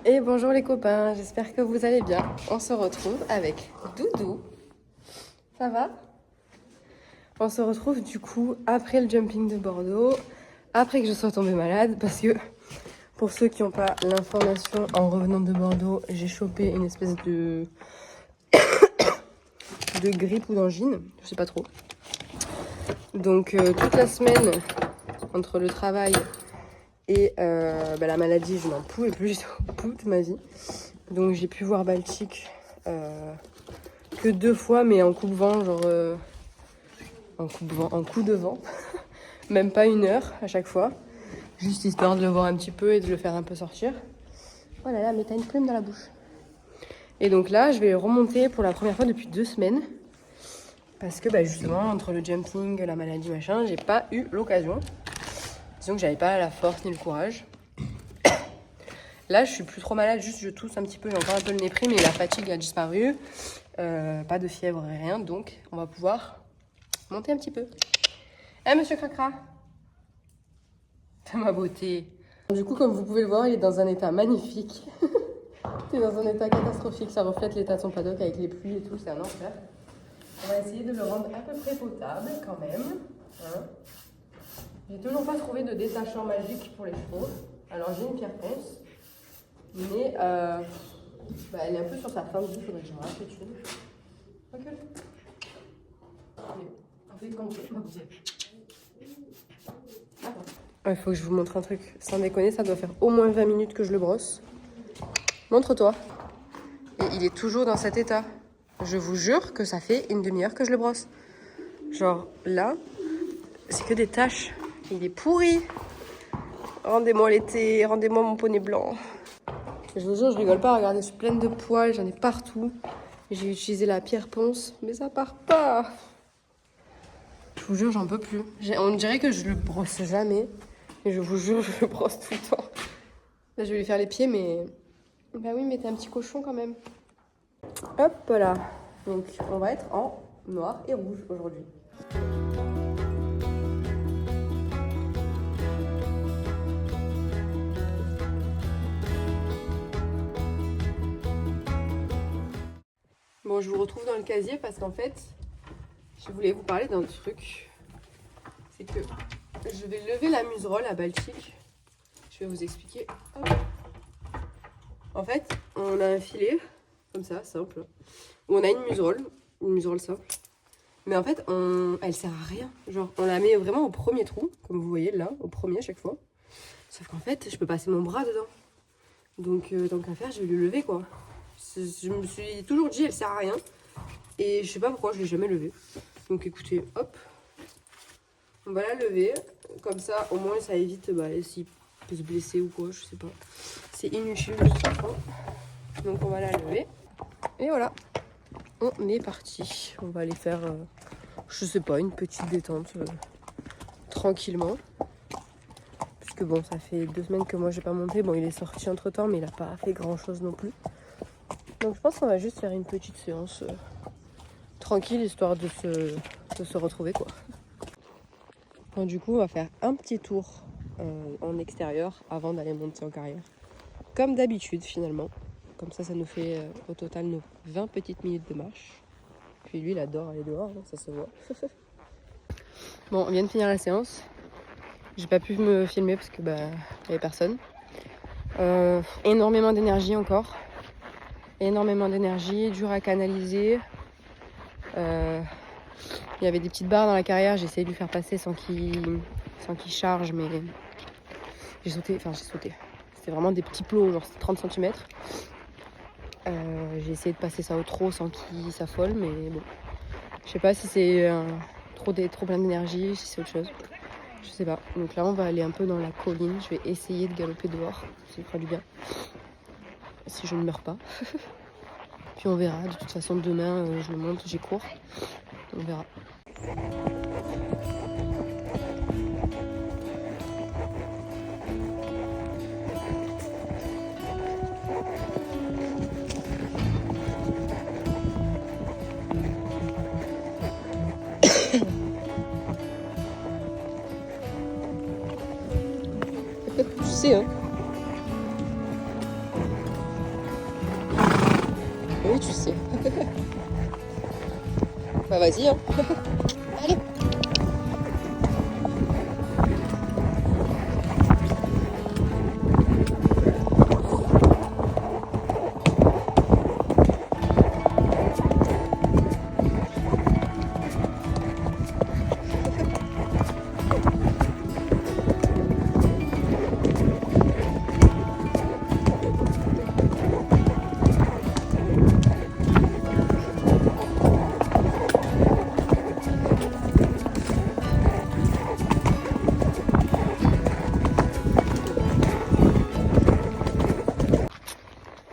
Et bonjour les copains, j'espère que vous allez bien. On se retrouve avec Doudou. Ça va? On se retrouve du coup après le jumping de Bordeaux, après que je sois tombée malade, parce que pour ceux qui n'ont pas l'information, en revenant de Bordeaux, j'ai chopé une espèce de grippe ou d'angine, je sais pas trop. Donc toute la semaine, entre le travail et la maladie, je n'en pouvais plus, j'étais au bout de ma vie. Donc j'ai pu voir Baltic que 2 fois, mais en coupe-vent, genre en coup de vent. Même pas 1 heure à chaque fois. Juste histoire de le voir un petit peu et de le faire un peu sortir. Oh là là, mais t'as une plume dans la bouche. Et donc là, je vais remonter pour la première fois depuis 2 semaines. Parce que justement, entre le jumping, la maladie, machin, j'ai pas eu l'occasion. Disons que j'avais pas la force ni le courage. Là, je suis plus trop malade, juste je tousse un petit peu, j'ai encore un peu le nez pris, mais la fatigue a disparu. Pas de fièvre, rien, donc on va pouvoir monter un petit peu. Monsieur Cracra? C'est ma beauté. Du coup, comme vous pouvez le voir, il est dans un état magnifique. Il est dans un état catastrophique, ça reflète l'état de son paddock avec les pluies et tout, c'est un enfer. On va essayer de le rendre à peu près potable quand même. Hein. J'ai toujours pas trouvé de détachant magique pour les chevaux. Alors j'ai une pierre ponce, mais elle est un peu sur sa fin de vie, il faudrait que j'en rachète une. Recule. On fait comme ça. Il faut que je vous montre un truc. Sans déconner, ça doit faire au moins 20 minutes que je le brosse. Montre-toi. Et il est toujours dans cet état. Je vous jure que ça fait 1/2 heure que je le brosse. Genre là, c'est que des taches. Il est pourri. Rendez-moi l'été, rendez-moi mon poney blanc. Je vous jure, je rigole pas. Regardez, je suis pleine de poils, j'en ai partout. J'ai utilisé la pierre ponce, mais ça part pas. Je vous jure, j'en peux plus. On dirait que je le brosse jamais. Et je vous jure, je le brosse tout le temps. Là, je vais lui faire les pieds, mais... Bah oui, mais t'es un petit cochon quand même. Hop là. Donc, on va être en noir et rouge aujourd'hui. Bon, je vous retrouve dans le casier parce qu'en fait, je voulais vous parler d'un truc. C'est que je vais lever la muserolle à Baltic. Je vais vous expliquer. Hop. En fait, on a un filet, comme ça, simple, où on a une muserolle simple. Mais en fait, elle sert à rien. Genre, on la met vraiment au premier trou, comme vous voyez là, au premier à chaque fois. Sauf qu'en fait, je peux passer mon bras dedans. Donc, tant qu'à faire, je vais le lever, quoi. Je me suis toujours dit, elle sert à rien. Et je sais pas pourquoi je l'ai jamais levée. Donc, écoutez, hop. On va la lever. Comme ça, au moins, ça évite s'il peut se blesser ou quoi, je sais pas. C'est inutile de toute façon. Donc, on va la lever. Et voilà. On est parti. On va aller faire, je sais pas, une petite détente tranquillement. Puisque bon, ça fait 2 semaines que moi j'ai pas monté. Bon, il est sorti entre temps, mais il a pas fait grand chose non plus. Donc je pense qu'on va juste faire une petite séance tranquille, histoire de se retrouver quoi. Bon, du coup, on va faire un petit tour en extérieur avant d'aller monter en carrière. Comme d'habitude finalement. Comme ça nous fait au total nos 20 petites minutes de marche. Puis lui, il adore aller dehors, hein, ça se voit. Bon, on vient de finir la séance. J'ai pas pu me filmer parce que il y avait personne. Énormément d'énergie encore. Énormément d'énergie, dur à canaliser. Il y avait des petites barres dans la carrière, j'ai essayé de lui faire passer sans qu'il charge, mais j'ai sauté. C'était vraiment des petits plots, genre c'était 30 cm. J'ai essayé de passer ça au trot sans qu'il s'affole, mais bon. Je sais pas si c'est trop plein d'énergie, si c'est autre chose. Je sais pas. Donc là, on va aller un peu dans la colline. Je vais essayer de galoper dehors. Ça me fera du bien. Si je ne meurs pas. Puis on verra. De toute façon, demain, je le monte, j'ai cours. On verra. Tu sais, hein. Oui, tu sais. Bah vas-y, hein. Allez.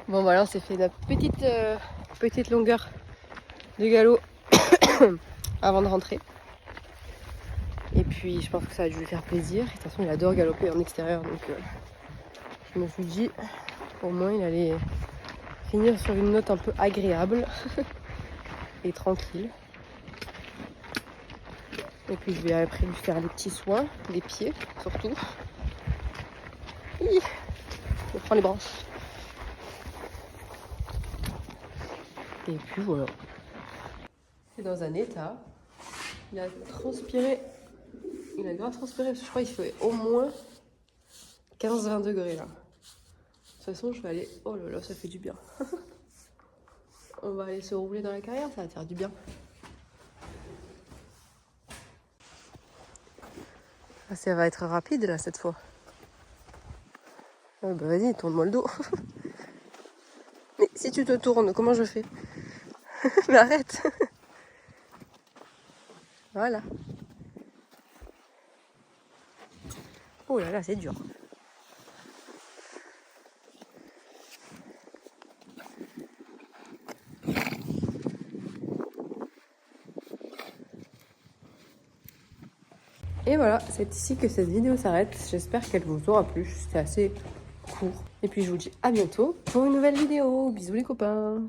Bon voilà, on s'est fait la petite longueur de galop avant de rentrer. Et puis je pense que ça a dû lui faire plaisir. Et de toute façon il adore galoper en extérieur, donc je me suis dit au moins il allait finir sur une note un peu agréable et tranquille. Et puis je vais après lui faire les petits soins des pieds surtout. Je prends les branches. Et puis voilà. C'est dans un état. Il a transpiré. Il a grave transpiré parce que je crois qu'il fait au moins 15-20 degrés là. De toute façon, je vais aller. Oh là là, ça fait du bien. On va aller se rouler dans la carrière, ça va faire du bien. Ah, ça va être rapide là cette fois. Oh, bah vas-y, tourne-moi le dos. Mais si tu te tournes, comment je fais? Mais arrête. Voilà. Oh là là, c'est dur. Et voilà, c'est ici que cette vidéo s'arrête. J'espère qu'elle vous aura plu. C'était assez court. Et puis je vous dis à bientôt pour une nouvelle vidéo. Bisous les copains.